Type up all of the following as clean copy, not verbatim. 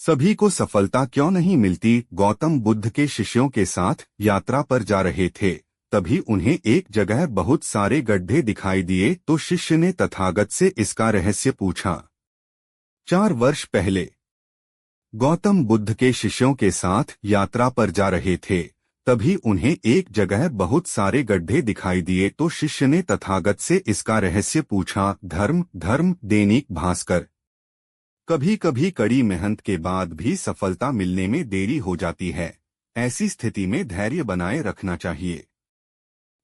सभी को सफलता क्यों नहीं मिलती? गौतम बुद्ध के शिष्यों के साथ यात्रा पर जा रहे थे, तभी उन्हें एक जगह बहुत सारे गड्ढे दिखाई दिए तो शिष्य ने तथागत से इसका रहस्य पूछा। 4 वर्ष पहले गौतम बुद्ध के शिष्यों के साथ यात्रा पर जा रहे थे, तभी उन्हें एक जगह बहुत सारे गड्ढे दिखाई दिए तो शिष्य ने तथागत से इसका रहस्य पूछा। धर्म धर्म दैनिक भास्कर। कभी कभी कड़ी मेहनत के बाद भी सफलता मिलने में देरी हो जाती है। ऐसी स्थिति में धैर्य बनाए रखना चाहिए।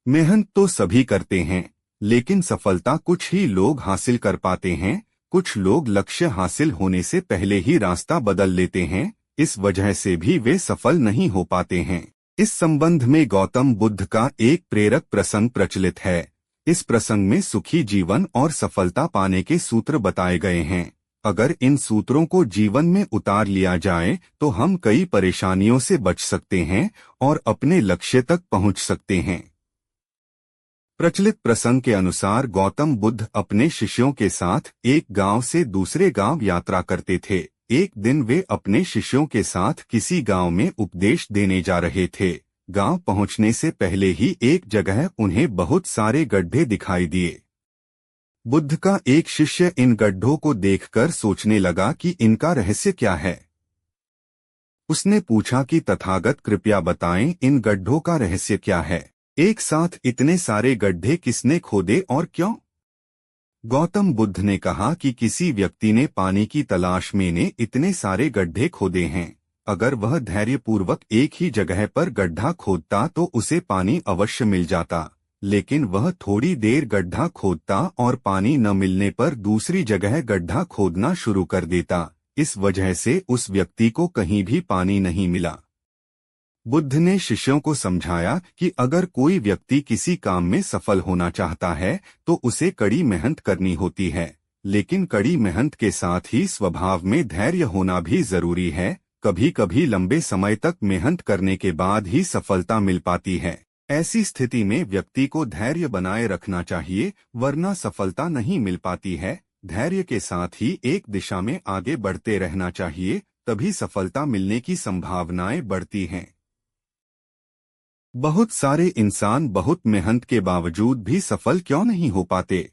मेहनत तो सभी करते हैं, लेकिन सफलता कुछ ही लोग हासिल कर पाते हैं। कुछ लोग लक्ष्य हासिल होने से पहले ही रास्ता बदल लेते हैं, इस वजह से भी वे सफल नहीं हो पाते हैं। इस संबंध में गौतम बुद्ध का एक प्रेरक प्रसंग प्रचलित है। इस प्रसंग में सुखी जीवन और सफलता पाने के सूत्र बताए गए हैं। अगर इन सूत्रों को जीवन में उतार लिया जाए तो हम कई परेशानियों से बच सकते हैं और अपने लक्ष्य तक पहुंच सकते हैं। प्रचलित प्रसंग के अनुसार गौतम बुद्ध अपने शिष्यों के साथ एक गांव से दूसरे गांव यात्रा करते थे। एक दिन वे अपने शिष्यों के साथ किसी गांव में उपदेश देने जा रहे थे। गांव पहुंचने से पहले ही एक जगह उन्हें बहुत सारे गड्ढे दिखाई दिए। बुद्ध का एक शिष्य इन गड्ढों को देखकर सोचने लगा कि इनका रहस्य क्या है। उसने पूछा कि तथागत कृपया बताएं, इन गड्ढों का रहस्य क्या है? एक साथ इतने सारे गड्ढे किसने खोदे और क्यों? गौतम बुद्ध ने कहा कि किसी व्यक्ति ने पानी की तलाश में ने इतने सारे गड्ढे खोदे हैं। अगर वह धैर्यपूर्वक एक ही जगह पर गड्ढा खोदता तो उसे पानी अवश्य मिल जाता, लेकिन वह थोड़ी देर गड्ढा खोदता और पानी न मिलने पर दूसरी जगह गड्ढा खोदना शुरू कर देता। इस वजह से उस व्यक्ति को कहीं भी पानी नहीं मिला। बुद्ध ने शिष्यों को समझाया कि अगर कोई व्यक्ति किसी काम में सफल होना चाहता है तो उसे कड़ी मेहनत करनी होती है, लेकिन कड़ी मेहनत के साथ ही स्वभाव में धैर्य होना भी जरूरी है। कभी कभी लंबे समय तक मेहनत करने के बाद ही सफलता मिल पाती है। ऐसी स्थिति में व्यक्ति को धैर्य बनाए रखना चाहिए, वरना सफलता नहीं मिल पाती है। धैर्य के साथ ही एक दिशा में आगे बढ़ते रहना चाहिए, तभी सफलता मिलने की संभावनाएं बढ़ती हैं। बहुत सारे इंसान बहुत मेहनत के बावजूद भी सफल क्यों नहीं हो पाते?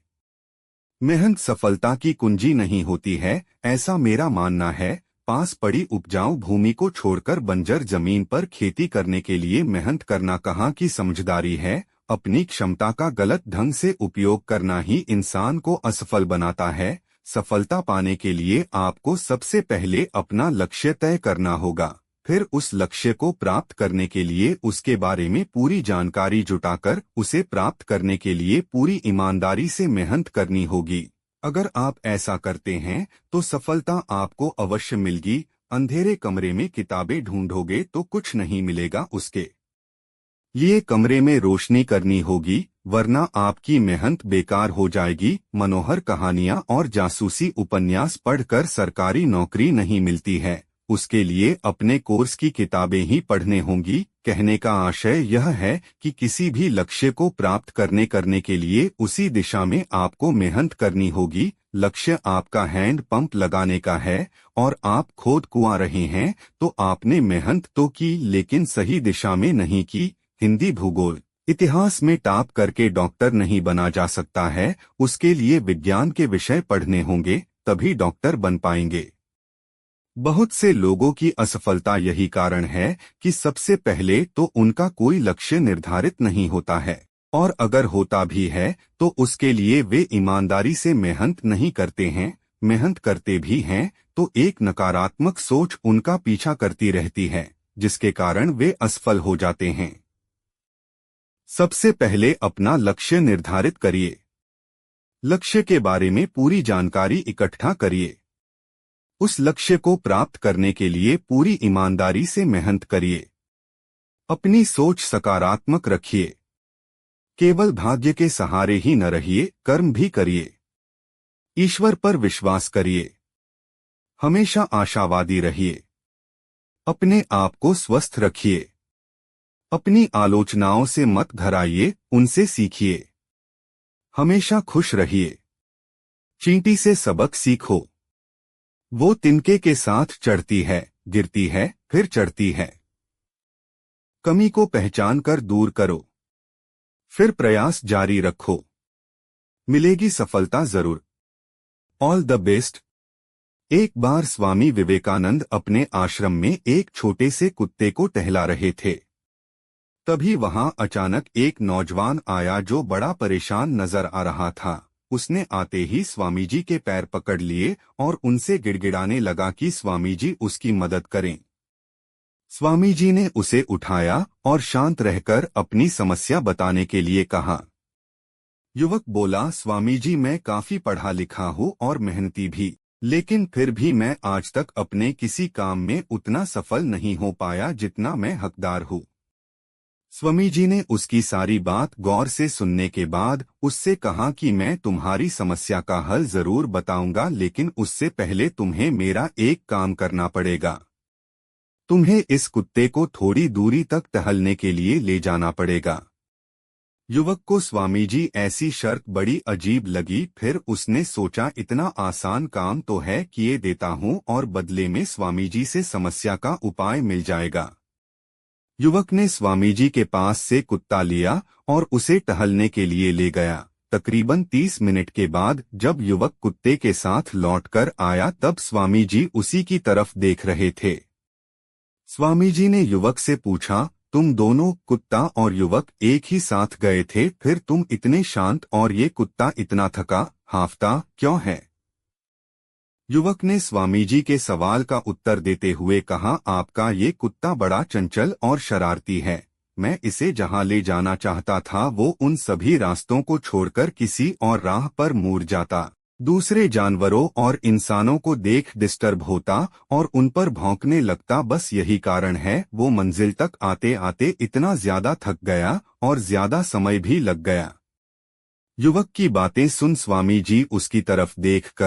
मेहनत सफलता की कुंजी नहीं होती है, ऐसा मेरा मानना है। पास पड़ी उपजाऊ भूमि को छोड़कर बंजर जमीन पर खेती करने के लिए मेहनत करना कहाँ की समझदारी है? अपनी क्षमता का गलत ढंग से उपयोग करना ही इंसान को असफल बनाता है। सफलता पाने के लिए आपको सबसे पहले अपना लक्ष्य तय करना होगा, फिर उस लक्ष्य को प्राप्त करने के लिए उसके बारे में पूरी जानकारी जुटाकर उसे प्राप्त करने के लिए पूरी ईमानदारी से मेहनत करनी होगी। अगर आप ऐसा करते हैं तो सफलता आपको अवश्य मिलेगी। अंधेरे कमरे में किताबें ढूंढोगे तो कुछ नहीं मिलेगा, उसके लिए कमरे में रोशनी करनी होगी, वरना आपकी मेहनत बेकार हो जाएगी। मनोहर कहानियां और जासूसी उपन्यास पढ़कर सरकारी नौकरी नहीं मिलती है, उसके लिए अपने कोर्स की किताबें ही पढ़ने होंगी। कहने का आशय यह है कि किसी भी लक्ष्य को प्राप्त करने के लिए उसी दिशा में आपको मेहनत करनी होगी। लक्ष्य आपका हैंड पंप लगाने का है और आप खोद कुआं रहे हैं तो आपने मेहनत तो की, लेकिन सही दिशा में नहीं की। हिंदी भूगोल इतिहास में टॉप करके डॉक्टर नहीं बना जा सकता है, उसके लिए विज्ञान के विषय पढ़ने होंगे, तभी डॉक्टर बन पाएंगे। बहुत से लोगों की असफलता यही कारण है कि सबसे पहले तो उनका कोई लक्ष्य निर्धारित नहीं होता है, और अगर होता भी है तो उसके लिए वे ईमानदारी से मेहनत नहीं करते हैं। मेहनत करते भी हैं तो एक नकारात्मक सोच उनका पीछा करती रहती है, जिसके कारण वे असफल हो जाते हैं। सबसे पहले अपना लक्ष्य निर्धारित करिए। लक्ष्य के बारे में पूरी जानकारी इकट्ठा करिए। उस लक्ष्य को प्राप्त करने के लिए पूरी ईमानदारी से मेहनत करिए। अपनी सोच सकारात्मक रखिए। केवल भाग्य के सहारे ही न रहिए, कर्म भी करिए। ईश्वर पर विश्वास करिए। हमेशा आशावादी रहिए। अपने आप को स्वस्थ रखिए। अपनी आलोचनाओं से मत घबराइए, उनसे सीखिए। हमेशा खुश रहिए। चींटी से सबक सीखो। वो तिनके के साथ चढ़ती है, गिरती है, फिर चढ़ती है। कमी को पहचान कर दूर करो, फिर प्रयास जारी रखो, मिलेगी सफलता जरूर। All the best. एक बार स्वामी विवेकानंद अपने आश्रम में एक छोटे से कुत्ते को टहला रहे थे। तभी वहां अचानक एक नौजवान आया जो बड़ा परेशान नजर आ रहा था। उसने आते ही स्वामी जी के पैर पकड़ लिए और उनसे गिड़गिड़ाने लगा कि स्वामी जी उसकी मदद करें। स्वामी जी ने उसे उठाया और शांत रहकर अपनी समस्या बताने के लिए कहा। युवक बोला, स्वामी जी मैं काफी पढ़ा लिखा हूँ और मेहनती भी, लेकिन फिर भी मैं आज तक अपने किसी काम में उतना सफल नहीं हो पाया जितना मैं हकदार हूँ। स्वामी जी ने उसकी सारी बात गौर से सुनने के बाद उससे कहा कि मैं तुम्हारी समस्या का हल जरूर बताऊंगा, लेकिन उससे पहले तुम्हें मेरा एक काम करना पड़ेगा। तुम्हें इस कुत्ते को थोड़ी दूरी तक टहलने के लिए ले जाना पड़ेगा। युवक को स्वामी जी ऐसी शर्त बड़ी अजीब लगी। फिर उसने सोचा, इतना आसान काम तो है, किए देता हूँ और बदले में स्वामी जी से समस्या का उपाय मिल जाएगा। युवक ने स्वामी जी के पास से कुत्ता लिया और उसे टहलने के लिए ले गया। तकरीबन 30 मिनट के बाद जब युवक कुत्ते के साथ लौटकर आया तब स्वामी जी उसी की तरफ देख रहे थे। स्वामी जी ने युवक से पूछा, तुम दोनों, कुत्ता और युवक, एक ही साथ गए थे, फिर तुम इतने शांत और ये कुत्ता इतना थका हांफता क्यों है? युवक ने स्वामी जी के सवाल का उत्तर देते हुए कहा, आपका ये कुत्ता बड़ा चंचल और शरारती है। मैं इसे जहाँ ले जाना चाहता था वो उन सभी रास्तों को छोड़कर किसी और राह पर मुड़ जाता, दूसरे जानवरों और इंसानों को देख डिस्टर्ब होता और उन पर भौंकने लगता। बस यही कारण है वो मंजिल तक आते आते इतना ज्यादा थक गया और ज्यादा समय भी लग गया। युवक की बातें सुन स्वामी जी उसकी तरफ देखकर